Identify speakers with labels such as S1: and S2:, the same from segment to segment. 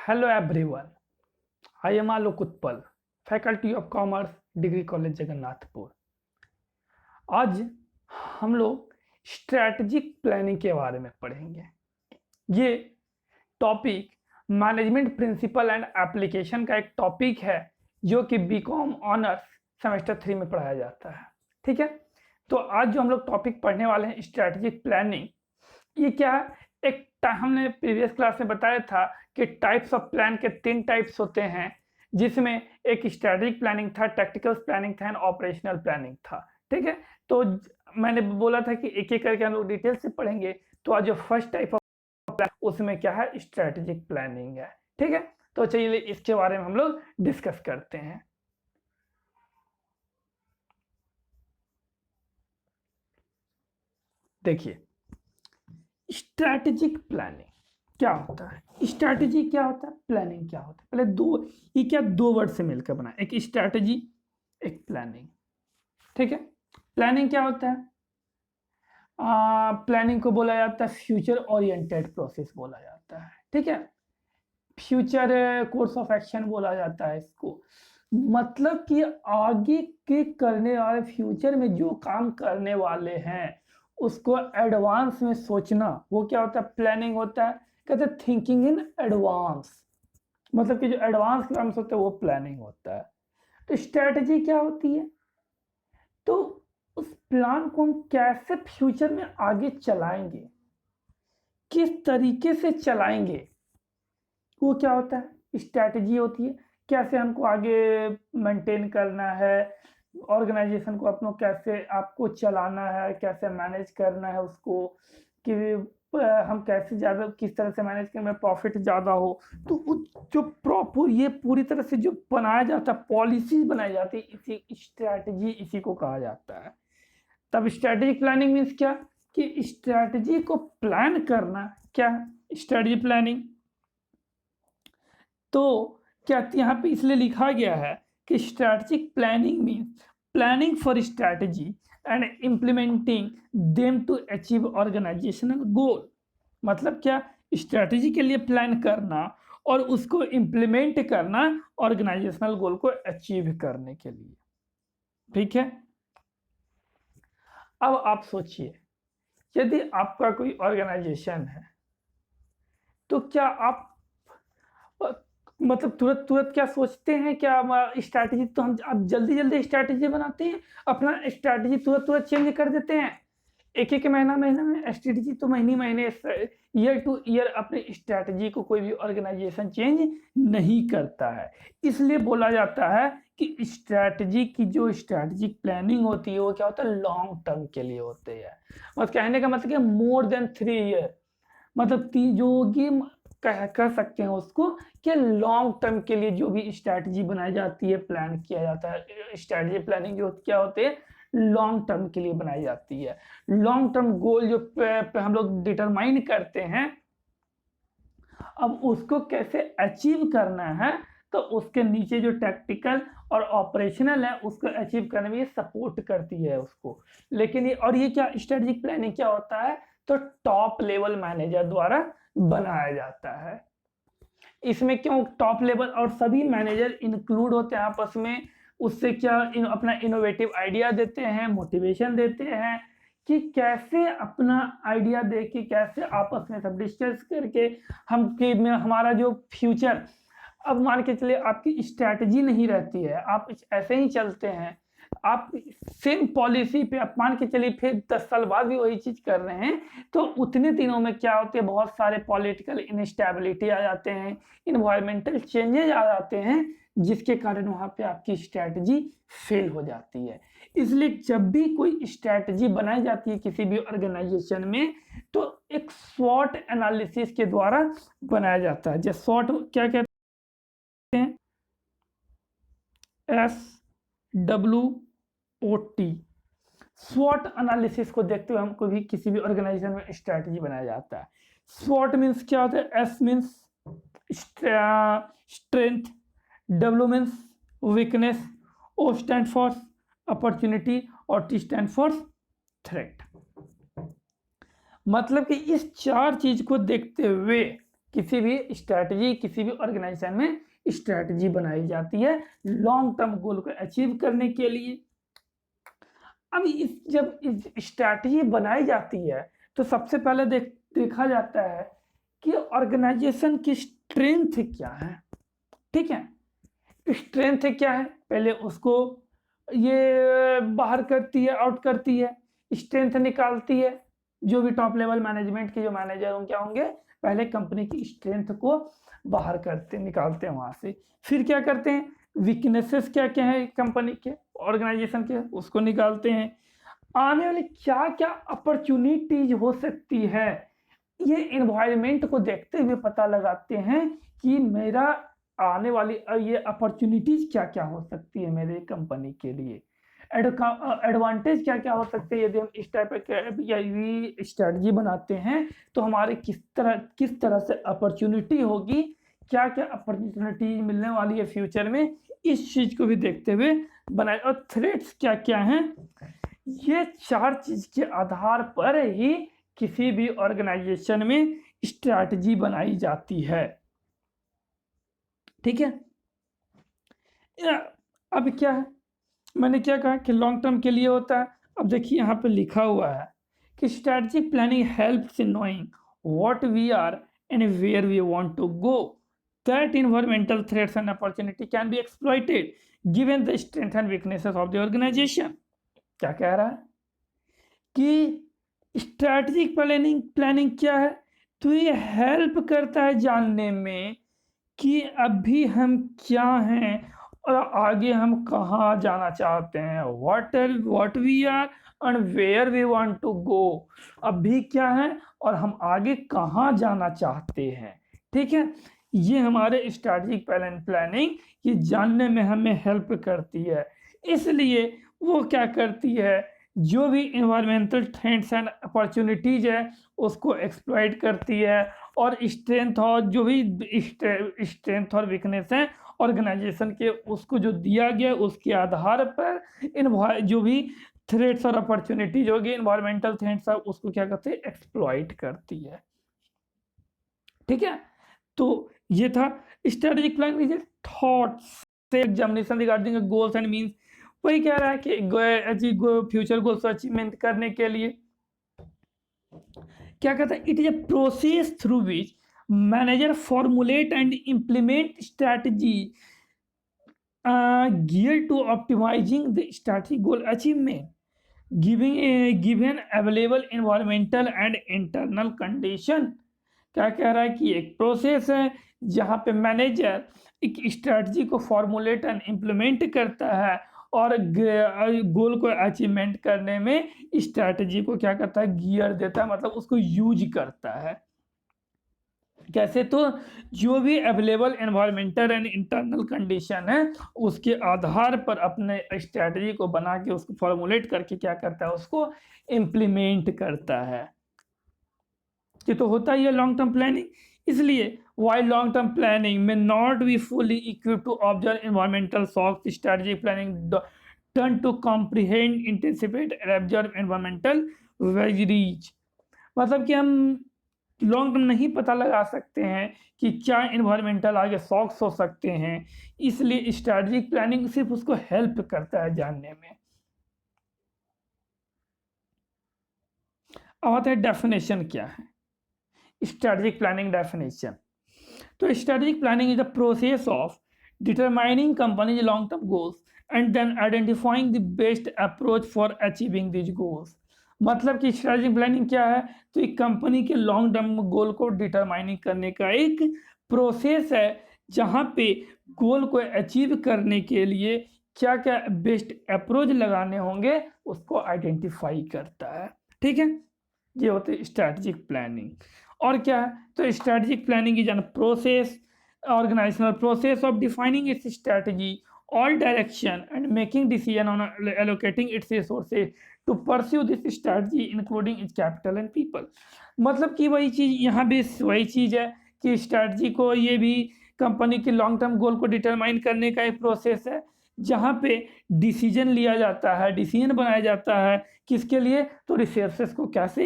S1: Hello everyone, I am Alok Utpal, Faculty of Commerce, degree college Jagannathpur. आज हम लोग strategic planning के बारे में पढ़ेंगे। ये topic management principle and application का एक टॉपिक है जो कि बीकॉम ऑनर्स सेमेस्टर 3 में पढ़ाया जाता है। ठीक है, तो आज जो हम लोग टॉपिक पढ़ने वाले हैं स्ट्रैटेजिक प्लानिंग, ये क्या है? हमने प्रीवियस क्लास में बताया था कि टाइप्स ऑफ प्लान के 3 टाइप्स होते हैं, जिसमें एक स्ट्रैटेजिक प्लानिंग था, टैक्टिकल प्लानिंग था एंड ऑपरेशनल प्लानिंग था। ठीक है, तो मैंने बोला था कि एक एक करके हम लोग डिटेल से पढ़ेंगे। तो आज जो फर्स्ट टाइप ऑफ प्लान उसमें क्या है, स्ट्रैटेजिक प्लानिंग है। ठीक है, तो चलिए इसके बारे में हम लोग डिस्कस करते हैं। देखिए, स्ट्रैटेजिक प्लानिंग क्या होता है, स्ट्रैटेजी क्या होता है, प्लानिंग क्या होता है। पहले ये क्या दो वर्ड से मिलकर बना, एक स्ट्रैटेजी एक प्लानिंग। ठीक है, प्लानिंग क्या होता है? प्लानिंग को बोला जाता है फ्यूचर ओरिएंटेड प्रोसेस बोला जाता है। ठीक है, फ्यूचर कोर्स ऑफ एक्शन बोला जाता है इसको। मतलब कि आगे के करने वाले, फ्यूचर में जो काम करने वाले हैं उसको एडवांस में सोचना, वो क्या होता है, प्लानिंग होता है। कहते हैं थिंकिंग इन एडवांस, मतलब कि जो एडवांस के बारे में सोचते हैं वो प्लानिंग होता है। तो स्ट्रेटजी क्या होती है? तो उस प्लान को हम कैसे फ्यूचर में आगे चलाएंगे, किस तरीके से चलाएंगे, वो क्या होता है, स्ट्रैटेजी होती है। कैसे हमको आगे मेंटेन करना है, ऑर्गेनाइजेशन को अपनों कैसे आपको चलाना है, कैसे मैनेज करना है उसको, कि हम कैसे ज़्यादा किस तरह से मैनेज करें प्रॉफिट ज़्यादा हो। तो जो प्रॉपर ये पूरी तरह से जो बनाया जाता है, पॉलिसी बनाई जाती है, इसी स्ट्रैटेजी इसी को कहा जाता है। तब स्ट्रैटेजिक प्लानिंग मीन्स क्या, कि स्ट्रैटेजी को प्लान करना। क्या स्ट्रैटेजी प्लानिंग, तो क्या यहाँ पे इसलिए लिखा गया है कि strategic planning means planning for strategy and implementing them to achieve organizational goal. मतलब क्या, स्ट्रैटेजी के लिए प्लान करना और उसको इम्प्लीमेंट करना ऑर्गेनाइजेशनल गोल को अचीव करने के लिए। ठीक है, अब आप सोचिए, यदि आपका कोई ऑर्गेनाइजेशन है तो क्या आप मतलब तुरंत तुरंत क्या सोचते हैं, क्या स्ट्रैटेजी तो हम आप जल्दी जल्दी स्ट्रैटेजी बनाते हैं, अपना स्ट्रैटेजी तुरंत तुरंत चेंज कर देते हैं। एक एक महीना महीना में स्ट्रैटेजी, तो महीने महीने ईयर टू ईयर अपनी स्ट्रैटेजी को कोई भी ऑर्गेनाइजेशन चेंज नहीं करता है। इसलिए बोला जाता है कि स्ट्रैटेजी की जो स्ट्रैटेजिक प्लानिंग होती है वो क्या होता है, लॉन्ग टर्म के लिए होती है। मतलब कहने का मतलब कि मोर देन 3 ईयर, मतलब जो कि कह सकते हैं उसको कि लॉन्ग टर्म के लिए जो भी स्ट्रैटेजी बनाई जाती है, प्लान किया जाता है। स्ट्रैटेजी प्लानिंग जो क्या होती है, लॉन्ग टर्म के लिए बनाई जाती है। लॉन्ग टर्म गोल जो हम लोग डिटरमाइन करते हैं, अब उसको कैसे अचीव करना है, तो उसके नीचे जो टैक्टिकल और ऑपरेशनल है उसको अचीव करने में ये सपोर्ट करती है उसको। लेकिन ये क्या स्ट्रेटेजिक प्लानिंग क्या होता है, तो टॉप लेवल मैनेजर द्वारा बनाया जाता है। इसमें क्यों टॉप लेवल और सभी मैनेजर इंक्लूड होते हैं आपस में, उससे क्या अपना इनोवेटिव आइडिया देते हैं, मोटिवेशन देते हैं कि कैसे अपना आइडिया दे के कैसे आपस में सब डिस्कस करके हमारा जो फ्यूचर, अब मान के चलिए आपकी स्ट्रैटेजी नहीं रहती है, आप ऐसे ही चलते हैं, आप सेम पॉलिसी पे आप मान के चलिए फिर 10 साल बाद भी वही चीज कर रहे हैं, तो उतने दिनों में क्या होते हैं, बहुत सारे पॉलिटिकल इनस्टेबिलिटी आ जाते हैं, इन्वायरमेंटल चेंजेज आ जाते हैं, जिसके कारण वहां पे आपकी स्ट्रैटेजी फेल हो जाती है। इसलिए जब भी कोई स्ट्रैटेजी बनाई जाती है किसी भी ऑर्गेनाइजेशन में, तो एक स्वॉट एनालिसिस के द्वारा बनाया जाता है। जो स्वॉट क्या कहते हैं, SWOT, स्वॉट एनालिसिस को देखते हुए हमको भी किसी भी ऑर्गेनाइजेशन में स्ट्रैटेजी बनाया जाता है। स्वॉट मीन्स क्या होता है, S means strength, W means weakness, O stand for opportunity और T स्टैंड फॉर थ्रेट। मतलब कि इस 4 चीज को देखते हुए किसी भी स्ट्रैटेजी, किसी भी ऑर्गेनाइजेशन में स्ट्रैटेजी बनाई जाती है लॉन्ग टर्म गोल को अचीव करने के लिए। अब जब स्ट्रैटेजी बनाई जाती है तो सबसे पहले देखा जाता है कि ऑर्गेनाइजेशन की स्ट्रेंथ क्या है। ठीक है, स्ट्रेंथ क्या है पहले उसको ये बाहर करती है, आउट करती है, स्ट्रेंथ निकालती है। जो भी टॉप लेवल मैनेजमेंट के जो मैनेजर होंगे क्या होंगे, पहले कंपनी की स्ट्रेंथ को बाहर करते निकालते हैं वहां से। फिर क्या करते हैं, वीकनेसेस क्या क्या है कंपनी के, ऑर्गेनाइजेशन के, उसको निकालते हैं। आने वाली क्या क्या अपॉर्चुनिटीज हो सकती है, ये एनवायरनमेंट को देखते हुए पता लगाते हैं कि मेरा आने वाली ये अपॉर्चुनिटीज क्या क्या हो सकती है मेरे कंपनी के लिए, एडवांटेज क्या क्या हो सकते हैं। यदि हम इस टाइप की स्ट्रेटजी बनाते हैं तो हमारे किस तरह से अपॉर्चुनिटी होगी, क्या क्या अपॉर्चुनिटीज मिलने वाली है फ्यूचर में, इस चीज को भी देखते हुए बनाए। और थ्रेट्स क्या क्या हैं, ये 4 चीज के आधार पर ही किसी भी ऑर्गेनाइजेशन में स्ट्रैटेजी बनाई जाती है। ठीक है, अब क्या है, मैंने क्या कहा कि लॉन्ग टर्म के लिए होता है। अब देखिए यहाँ पे लिखा हुआ है कि strategic planning helps in knowing what we are and where we want to go, that environmental threats and opportunity can be exploited given the strength and weaknesses of the organization। क्या कह रहा है कि स्ट्रैटेजिक प्लानिंग क्या है, तो ये help करता है जानने में कि अभी हम क्या हैं और आगे हम कहाँ जाना चाहते हैं, what we are and where we want to go, अभी क्या है और हम आगे कहाँ जाना चाहते हैं। ठीक है, ये हमारे स्ट्रैटेजिक प्लानिंग ये जानने में हमें हेल्प करती है। इसलिए वो क्या करती है, जो भी इन्वायरमेंटल थ्रेट्स एंड अपॉर्चुनिटीज है उसको एक्सप्लॉइट करती है, और स्ट्रेंथ और जो भी स्ट्रेंथ और वीकनेस है ऑर्गेनाइजेशन के उसको जो दिया गया उसके आधार पर जो भी थ्रेट्स और अपॉर्चुनिटीज होगी, इन्वायरमेंटल थ्रेट्स उसको क्या करते हैं, एक्सप्लॉइट करती है। ठीक है, तो ये था strategic planning thoughts examination regarding goals and means. वही कह रहा है कि फ्यूचर गोल्स अचीवमेंट करने के लिए क्या कहता है, it is a process through which manager formulate and implement strategy geared to optimizing the strategic goal achievement giving a given available environmental and internal condition। क्या कह रहा है कि एक प्रोसेस है जहां पे मैनेजर एक स्ट्रैटेजी को फॉर्मुलेट एंड इम्प्लीमेंट करता है और गोल को अचीवमेंट करने में स्ट्रैटेजी को क्या करता है, गियर देता है, मतलब उसको यूज करता है। कैसे, तो जो भी available environmental and internal condition है उसके आधार पर अपने स्ट्रैटेजी को बना के उसको फॉर्मुलेट करके क्या करता है, उसको इम्प्लीमेंट करता है। ये तो होता ही है लॉन्ग टर्म प्लानिंग। इसलिए while long term planning may not be fully equipped to observe environmental shocks, strategic planning turn to comprehend, anticipate and observe environmental variables। मतलब कि हम लॉन्ग टर्म नहीं पता लगा सकते हैं कि क्या इन्वायरमेंटल आगे शॉक्स हो सकते हैं, इसलिए स्ट्रैटेजिक प्लानिंग सिर्फ उसको हेल्प करता है जानने में। अब आता है डेफिनेशन क्या है स्ट्रैटेजिक प्लानिंग डेफिनेशन। तो strategic planning is the process of determining companies long term goals and then identifying the best approach for achieving this goals. मतलब कि स्ट्रैटेजिक प्लानिंग क्या है, तो एक कंपनी के लॉन्ग टर्म गोल को डिटरमाइनिंग करने का एक प्रोसेस है जहां पे गोल को अचीव करने के लिए क्या क्या बेस्ट अप्रोच लगाने होंगे उसको आइडेंटिफाई करता है। ठीक है, ये होते हैं स्ट्रैटेजिक प्लानिंग। और क्या है, तो strategic planning is an process organizational process of defining its strategy all direction and making decision on allocating its resources to pursue this strategy including its capital and people। मतलब कि वही चीज़ यहाँ भी वही चीज़ है कि स्ट्रैटेजी को ये भी कंपनी के लॉन्ग टर्म गोल को डिटरमाइन करने का एक प्रोसेस है जहाँ पे डिसीजन लिया जाता है, डिसीजन बनाया जाता है किसके लिए, तो रिसोर्सेस को कैसे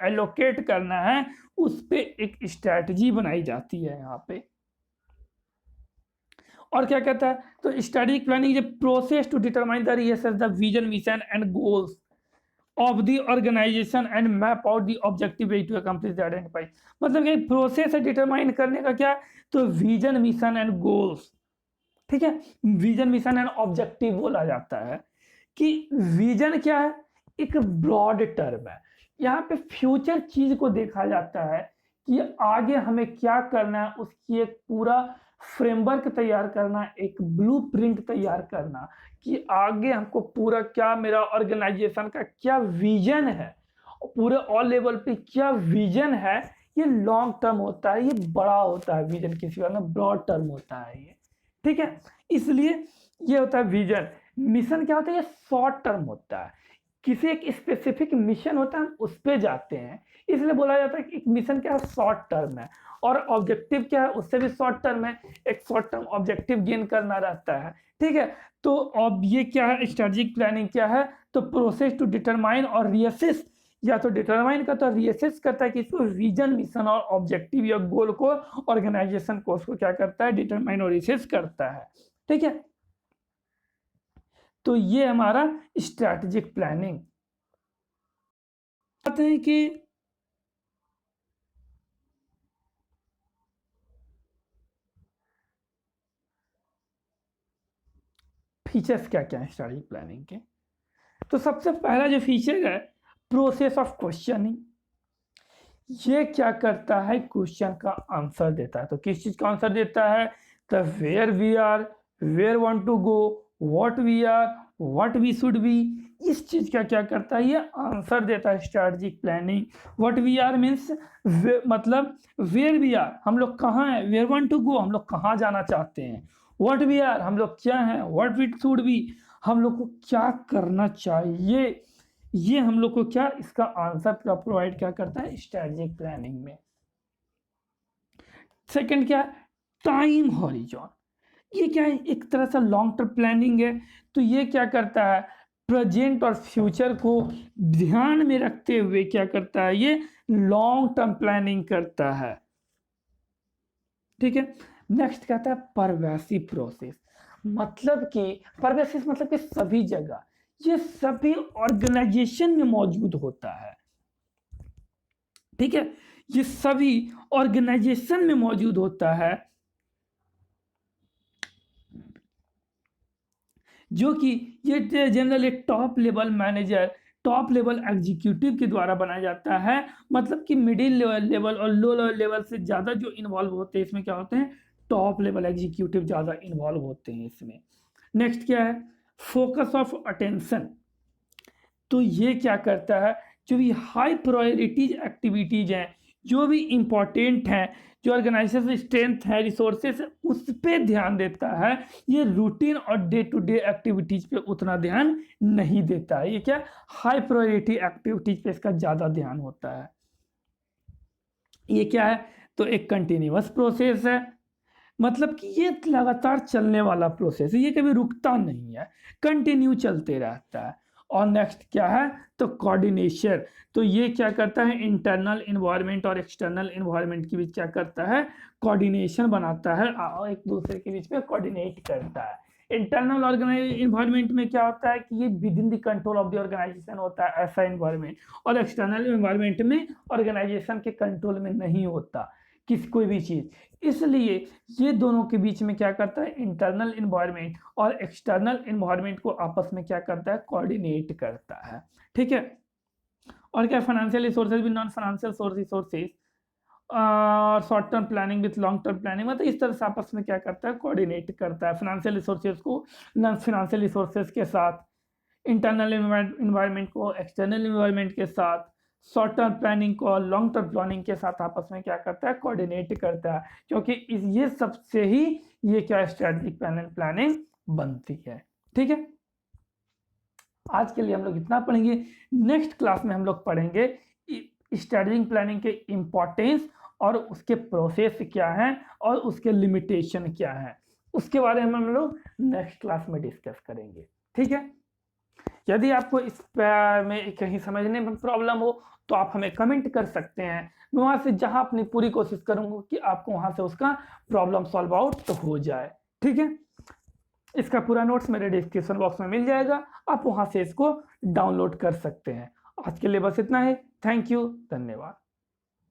S1: एलोकेट करना है उस पे एक स्ट्रैटेजी बनाई जाती है यहाँ पे। और क्या कहता है, तो strategic planning is a process to determine the reasons the vision mission and goals of the organization and map out the objective way to accomplish the identify. मतलब कि प्रोसेस है डिटरमाइन करने का क्या, तो विजन मिशन एंड गोल्स, ठीक है। Vision mission and objective बोला जाता है कि विजन क्या है, एक ब्रॉड टर्म है, यहाँ पे फ्यूचर चीज को देखा जाता है कि आगे हमें क्या करना है, उसकी एक पूरा फ्रेमवर्क तैयार करना, एक ब्लूप्रिंट तैयार करना कि आगे हमको पूरा क्या मेरा ऑर्गेनाइजेशन का क्या विजन है, पूरे ऑल लेवल पे क्या विजन है। ये लॉन्ग टर्म होता है, ये बड़ा होता है विजन, किसी का ना ब्रॉड टर्म होता है ये, ठीक है। इसलिए ये होता है विजन। मिशन क्या होता है, ये शॉर्ट टर्म होता है, किसी एक स्पेसिफिक मिशन होता है हम उस पे जाते हैं, इसलिए बोला जाता है कि एक मिशन क्या है, शॉर्ट टर्म है। और ऑब्जेक्टिव क्या है, उससे भी शॉर्ट टर्म है, एक शॉर्ट टर्म ऑब्जेक्टिव गेन करना रहता है, ठीक है। तो अब ये क्या है, स्ट्रेटेजिक प्लानिंग क्या है, तो प्रोसेस टू डिटरमाइन और रियसेस, या तो डिटरमाइन करता है, रियसेस करता है कि इसको विजन मिशन और ऑब्जेक्टिव या गोल को, ऑर्गेनाइजेशन को उसको क्या करता है, डिटरमाइन और रियसेस करता है, ठीक है। तो ये हमारा स्ट्रेटेजिक प्लानिंग। आते हैं कि फीचर्स क्या क्या है स्ट्रेटेजिक प्लानिंग के। तो सबसे पहला जो फीचर है, प्रोसेस ऑफ क्वेश्चनिंग। ये क्या करता है, क्वेश्चन का आंसर देता है। तो किस चीज का आंसर देता है, the where we are, where want to go, what we are, what we should be, इस चीज का क्या करता है, ये आंसर देता है strategic planning. What we are means मतलब वेयर वी आर, हम लोग कहाँ हैं, वेयर वांट टू गो, हम लोग कहाँ जाना चाहते हैं, व्हाट वी आर, हम लोग क्या हैं, व्हाट वी शुड बी, हम लोग को क्या करना चाहिए। ये हम लोग को क्या, इसका आंसर प्रोवाइड क्या करता है स्ट्रेटेजिक प्लानिंग में। सेकंड क्या, टाइम हॉरिजॉन। ये क्या है, एक तरह से लॉन्ग टर्म प्लानिंग है। तो ये क्या करता है, प्रेजेंट और फ्यूचर को ध्यान में रखते हुए क्या करता है, ये लॉन्ग टर्म प्लानिंग करता है, ठीक है। नेक्स्ट कहता है परवेसिव प्रोसेस। मतलब कि परवेसिव मतलब कि सभी जगह, ये सभी ऑर्गेनाइजेशन में मौजूद होता है, ठीक है। ये सभी ऑर्गेनाइजेशन में मौजूद होता है, जो कि ये generally top level manager, top level executive के द्वारा बनाया जाता है। मतलब कि मिडिल लेवल और लो लेवल से ज़्यादा जो इन्वॉल्व होते हैं इसमें क्या होते हैं, टॉप लेवल एग्जीक्यूटिव ज़्यादा इन्वॉल्व होते हैं इसमें। नेक्स्ट क्या है, फोकस ऑफ अटेंशन। तो ये क्या करता है, जो भी हाई प्रायोरिटीज एक्टिविटीज हैं, जो भी इंपॉर्टेंट हैं, जो ऑर्गेनाइजेशन स्ट्रेंथ है, रिसोर्सेस है, उस पर ध्यान देता है। ये रूटीन और डे टू डे एक्टिविटीज पे उतना ध्यान नहीं देता है। ये क्या, हाई प्रायोरिटी एक्टिविटीज पे इसका ज़्यादा ध्यान होता है। ये क्या है, तो एक कंटिन्यूअस प्रोसेस है, मतलब कि ये लगातार चलने वाला प्रोसेस है, ये कभी रुकता नहीं है, कंटिन्यू चलते रहता है। और नेक्स्ट क्या है, तो कोऑर्डिनेशन। तो ये क्या करता है, इंटरनल इन्वायरमेंट और एक्सटर्नल इन्वायरमेंट के बीच क्या करता है, कोऑर्डिनेशन बनाता है और एक दूसरे के बीच में कोऑर्डिनेट करता है। इंटरनल इन्वायरमेंट में क्या होता है कि ये within the control of the organization होता है, ऐसा इन्वायरमेंट। और एक्सटर्नल इन्वायरमेंट में ऑर्गेनाइजेशन के कंट्रोल में नहीं होता किसी कोई भी चीज़, इसलिए ये दोनों के बीच में क्या करता है, इंटरनल इन्वायरमेंट और एक्सटर्नल इन्वायरमेंट को आपस में क्या करता है, कोऑर्डिनेट करता है, ठीक है। और क्या, फाइनेंशियल रिसोर्सेज भी नॉन फाइनेंशियल रिसोर्सेज और short term planning with long term planning, मतलब इस तरह से आपस में क्या करता है, कोऑर्डिनेट करता है फाइनेंशियल रिसोर्सेज को नॉन फाइनेंशियल रिसोर्सेज के साथ, इंटरनल इन्वायरमेंट को एक्सटर्नल इन्वायरमेंट के साथ, शॉर्ट टर्म प्लानिंग को लॉन्ग टर्म प्लानिंग के साथ आपस में क्या करता है, कोऑर्डिनेट करता है। क्योंकि ये सबसे ही ये क्या स्ट्रेटेजिक प्लानिंग बनती है, ठीक है। आज के लिए हम लोग इतना पढ़ेंगे। नेक्स्ट क्लास में हम लोग पढ़ेंगे स्ट्रेटेजिक प्लानिंग के इम्पोर्टेंस और उसके प्रोसेस क्या हैं और उसके लिमिटेशन क्या हैं, उसके बारे में हम लोग नेक्स्ट क्लास में डिस्कस करेंगे, ठीक है। यदि आपको इस में कहीं समझने में प्रॉब्लम हो तो आप हमें कमेंट कर सकते हैं। मैं वहाँ से जहाँ अपनी पूरी कोशिश करूँगा कि आपको वहाँ से उसका प्रॉब्लम सॉल्व आउट हो जाए। ठीक है? इसका पूरा नोट्स मेरे डिस्क्रिप्शन बॉक्स में मिल जाएगा, आप वहाँ से इसको डाउनलोड कर सकते हैं। आज के लिए बस इतना ही। थैंक यू, धन्यवाद।